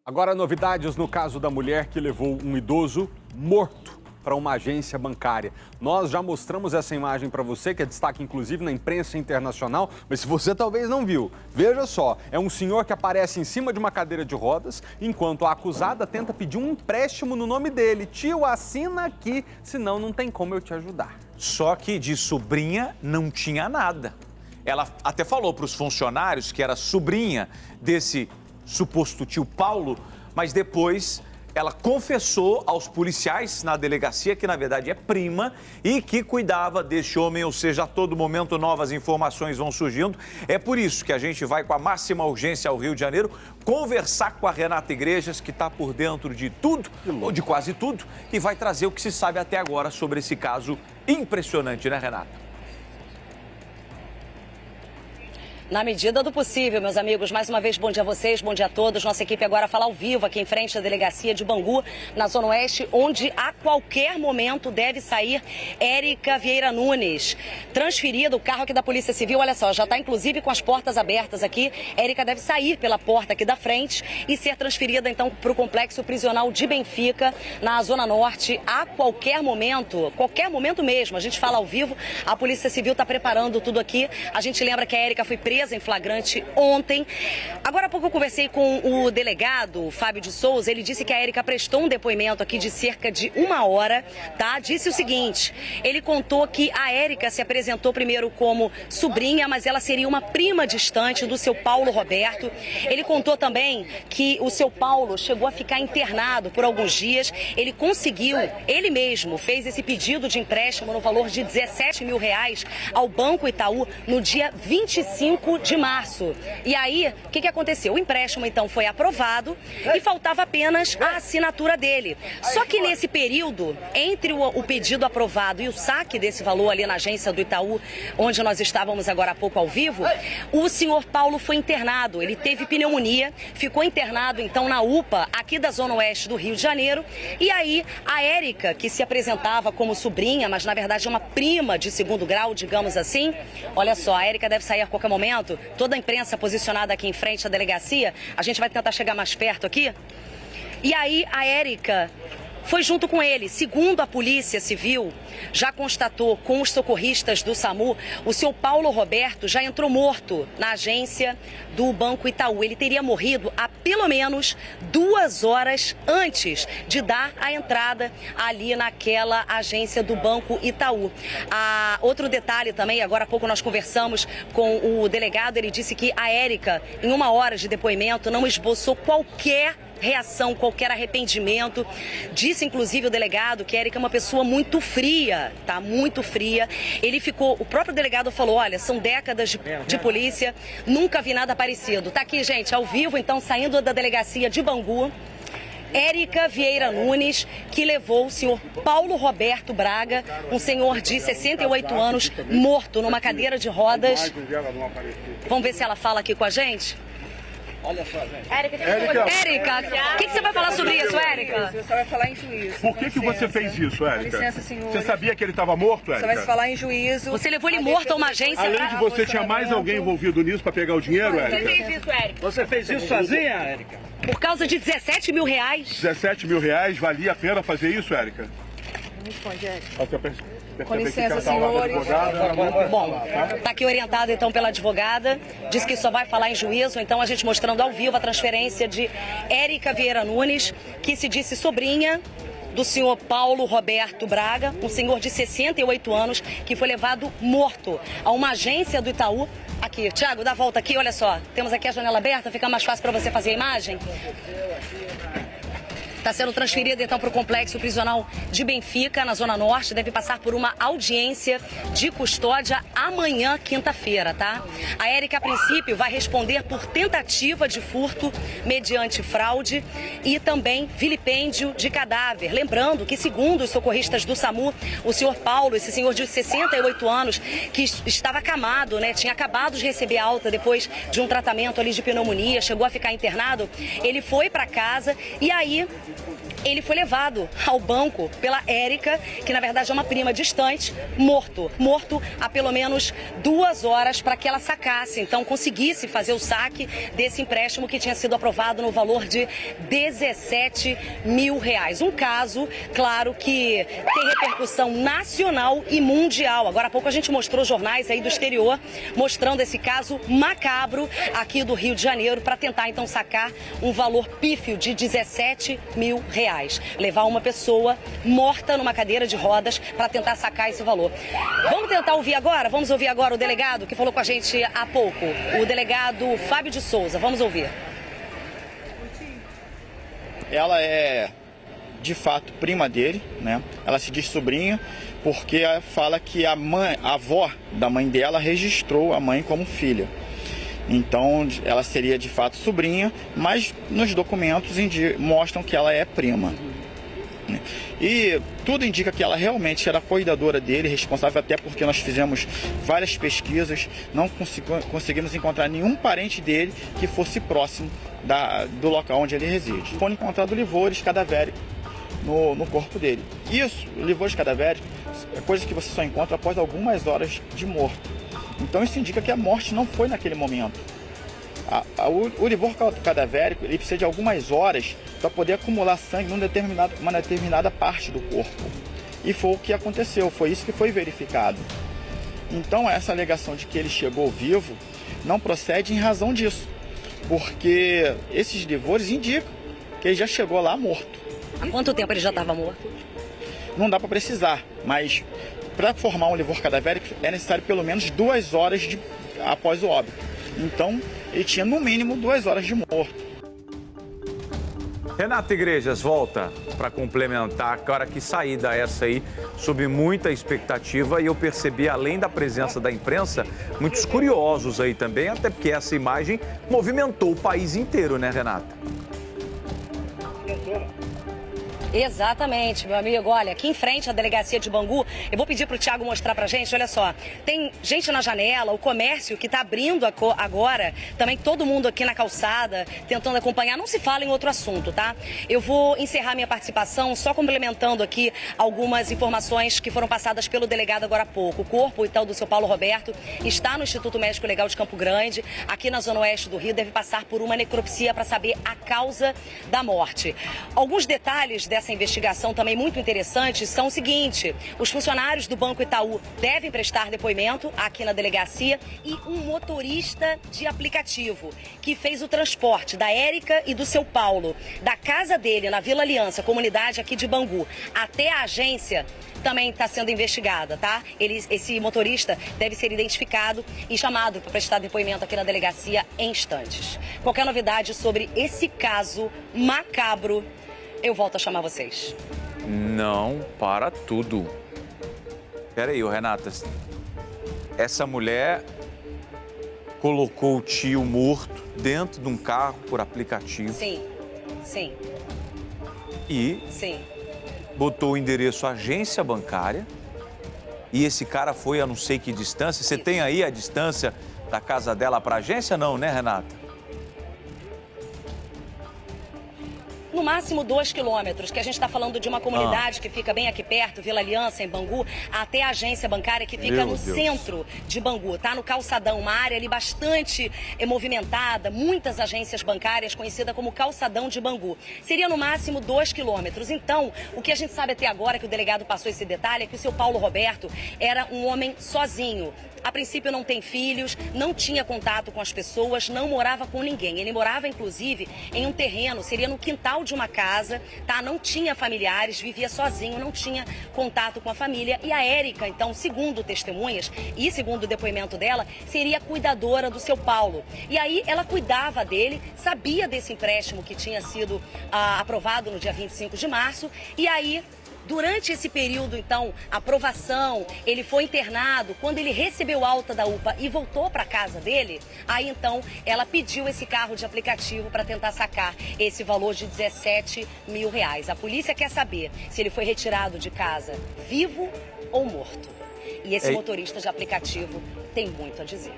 Agora, novidades no caso da mulher que levou um idoso morto para uma agência bancária. Nós já mostramos essa imagem para você, que é destaque inclusive na imprensa internacional, mas se você talvez não viu, veja só, é um senhor que aparece em cima de uma cadeira de rodas, enquanto a acusada tenta pedir um empréstimo no nome dele. Tio, assina aqui, senão não tem como eu te ajudar. Só que de sobrinha não tinha nada. Ela até falou para os funcionários que era sobrinha desse suposto tio Paulo, mas depois ela confessou aos policiais na delegacia que, na verdade, é prima e que cuidava deste homem, ou seja, a todo momento novas informações vão surgindo. É por isso que a gente vai com a máxima urgência ao Rio de Janeiro conversar com a Renata Igrejas, que está por dentro de tudo, ou de quase tudo, e vai trazer o que se sabe até agora sobre esse caso impressionante, né, Renata? Na medida do possível, meus amigos, mais uma vez, bom dia a vocês, bom dia a todos. Nossa equipe agora fala ao vivo aqui em frente à delegacia de Bangu, na Zona Oeste, onde a qualquer momento deve sair Érica Vieira Nunes, transferida, o carro aqui da Polícia Civil, olha só, já está inclusive com as portas abertas aqui. Érica deve sair pela porta aqui da frente e ser transferida então para o complexo prisional de Benfica, na Zona Norte, a qualquer momento mesmo. A gente fala ao vivo, a Polícia Civil está preparando tudo aqui. A gente lembra que a Érica foi presa em flagrante ontem. Agora há pouco eu conversei com o delegado, Fábio de Souza. Ele disse que a Érica prestou um depoimento aqui de cerca de 1 hora, tá? Disse o seguinte, ele contou que a Érica se apresentou primeiro como sobrinha, mas ela seria uma prima distante do seu Paulo Roberto. Ele contou também que o seu Paulo chegou a ficar internado por alguns dias. Ele conseguiu, ele mesmo fez esse pedido de empréstimo no valor de R$17 mil ao Banco Itaú no dia 25 de março. E aí, o que aconteceu? O empréstimo, então, foi aprovado e faltava apenas a assinatura dele. Só que nesse período, entre o pedido aprovado e o saque desse valor ali na agência do Itaú, onde nós estávamos agora há pouco ao vivo, o senhor Paulo foi internado. Ele teve pneumonia, ficou internado, então, na UPA, aqui da Zona Oeste do Rio de Janeiro. E aí, a Érica, que se apresentava como sobrinha, mas na verdade é uma prima de segundo grau, digamos assim, olha só, a Érica deve sair a qualquer momento. Toda a imprensa posicionada aqui em frente à delegacia, a gente vai tentar chegar mais perto aqui. E aí a Érica foi junto com ele. Segundo a Polícia Civil, já constatou com os socorristas do SAMU, o seu Paulo Roberto já entrou morto na agência do Banco Itaú. Ele teria morrido há pelo menos 2 horas antes de dar a entrada ali naquela agência do Banco Itaú. Outro detalhe também, agora há pouco nós conversamos com o delegado, ele disse que a Érica, em 1 hora de depoimento, não esboçou qualquer reação, qualquer arrependimento. Disse, inclusive, o delegado que a Érica é uma pessoa muito fria, tá? Muito fria. O próprio delegado falou, olha, são décadas de polícia, nunca vi nada parecido. Tá aqui, gente, ao vivo, então, saindo da delegacia de Bangu, Érica Vieira Nunes, que levou o senhor Paulo Roberto Braga, um senhor de 68 anos, morto numa cadeira de rodas. Vamos ver se ela fala aqui com a gente? Olha só, gente. Érica, o que você vai falar sobre isso, Érica? Você vai falar em juízo. Por que você fez isso, Érica? Com licença, senhor. Você sabia que ele estava morto, Érica? Você vai se falar em juízo. Você levou ele morto a uma agência? Além de você, tinha mais alguém envolvido nisso para pegar o dinheiro, Érica? Você fez isso, Érica? Você fez isso sozinha, Érica? Por causa de R$17 mil. R$17 mil, valia a pena fazer isso, Érica? Não responde, Érica. Com licença, senhores. Bom, está aqui orientado então pela advogada, diz que só vai falar em juízo, então a gente mostrando ao vivo a transferência de Érica Vieira Nunes, que se disse sobrinha do senhor Paulo Roberto Braga, um senhor de 68 anos, que foi levado morto a uma agência do Itaú. Aqui, Thiago, dá a volta aqui, olha só, temos aqui a janela aberta, fica mais fácil para você fazer a imagem. Está sendo transferida, então, para o complexo prisional de Benfica, na Zona Norte. Deve passar por uma audiência de custódia amanhã, quinta-feira, tá? A Érica, a princípio, vai responder por tentativa de furto mediante fraude e também vilipêndio de cadáver. Lembrando que, segundo os socorristas do SAMU, o senhor Paulo, esse senhor de 68 anos, que estava acamado, né? Tinha acabado de receber alta depois de um tratamento ali de pneumonia, chegou a ficar internado. Ele foi para casa e aí ele foi levado ao banco pela Érica, que na verdade é uma prima distante, morto há pelo menos 2 horas para que ela sacasse, então conseguisse fazer o saque desse empréstimo que tinha sido aprovado no valor de R$17 mil. Um caso, claro, que tem repercussão nacional e mundial. Agora há pouco a gente mostrou jornais aí do exterior mostrando esse caso macabro aqui do Rio de Janeiro para tentar então sacar um valor pífio de R$17 mil. Levar uma pessoa morta numa cadeira de rodas para tentar sacar esse valor. Vamos tentar ouvir agora? Vamos ouvir agora o delegado que falou com a gente há pouco, o delegado Fábio de Souza. Vamos ouvir. Ela é, de fato, prima dele, né? Ela se diz sobrinha porque fala que a avó da mãe dela registrou a mãe como filha. Então, ela seria de fato sobrinha, mas nos documentos mostram que ela é prima. E tudo indica que ela realmente era cuidadora dele, responsável, até porque nós fizemos várias pesquisas, não conseguimos encontrar nenhum parente dele que fosse próximo do local onde ele reside. Foi encontrado livores cadavéricos no corpo dele. Isso, livores cadavéricos, é coisa que você só encontra após algumas horas de morto. Então isso indica que a morte não foi naquele momento. O livor cadavérico ele precisa de algumas horas para poder acumular sangue numa determinada parte do corpo. E foi o que aconteceu, foi isso que foi verificado. Então essa alegação de que ele chegou vivo não procede em razão disso. Porque esses livores indicam que ele já chegou lá morto. Há quanto tempo ele já estava morto? Não dá para precisar, mas para formar um livor cadavérico é necessário pelo menos 2 horas após o óbito. Então, ele tinha no mínimo 2 horas de morto. Renata Igrejas, volta para complementar. Cara, que saída essa aí, sob muita expectativa. E eu percebi, além da presença da imprensa, muitos curiosos aí também, até porque essa imagem movimentou o país inteiro, né, Renata? Exatamente, meu amigo. Olha, aqui em frente à delegacia de Bangu, eu vou pedir para o Thiago mostrar pra gente, olha só, tem gente na janela, o comércio que está abrindo agora, também todo mundo aqui na calçada, tentando acompanhar, não se fala em outro assunto, tá? Eu vou encerrar minha participação só complementando aqui algumas informações que foram passadas pelo delegado agora há pouco. O corpo, então, do seu Paulo Roberto está no Instituto Médico Legal de Campo Grande, aqui na zona oeste do Rio, deve passar por uma necropsia para saber a causa da morte. Alguns detalhes dessa investigação também muito interessantes são o seguinte: os funcionários do Banco Itaú devem prestar depoimento aqui na delegacia e um motorista de aplicativo que fez o transporte da Érica e do seu Paulo da casa dele na Vila Aliança, comunidade aqui de Bangu, até a agência também está sendo investigada, tá? Esse motorista deve ser identificado e chamado para prestar depoimento aqui na delegacia em instantes. Qualquer novidade sobre esse caso macabro, eu volto a chamar vocês. Não, para tudo. Peraí, Renata. Essa mulher colocou o tio morto dentro de um carro por aplicativo. Sim, sim. E sim. Botou o endereço agência bancária. E esse cara foi a não sei que distância. Você tem aí a distância da casa dela para a agência? Não, né, Renata? No máximo 2 quilômetros, que a gente está falando de uma comunidade que fica bem aqui perto, Vila Aliança, em Bangu, até a agência bancária que fica no centro de Bangu, tá? No calçadão, uma área ali bastante movimentada, muitas agências bancárias, conhecida como calçadão de Bangu. Seria no máximo 2 quilômetros. Então, o que a gente sabe até agora, que o delegado passou esse detalhe, é que o seu Paulo Roberto era um homem sozinho. A princípio não tem filhos, não tinha contato com as pessoas, não morava com ninguém. Ele morava, inclusive, em um terreno, seria no quintal de uma casa, tá? Não tinha familiares, vivia sozinho, não tinha contato com a família. E a Érica, então, segundo testemunhas e segundo o depoimento dela, seria cuidadora do seu Paulo. E aí ela cuidava dele, sabia desse empréstimo que tinha sido aprovado no dia 25 de março, e aí durante esse período, então, aprovação, ele foi internado. Quando ele recebeu alta da UPA e voltou para casa dele, aí então ela pediu esse carro de aplicativo para tentar sacar esse valor de R$17 mil. A polícia quer saber se ele foi retirado de casa vivo ou morto. E esse motorista de aplicativo tem muito a dizer.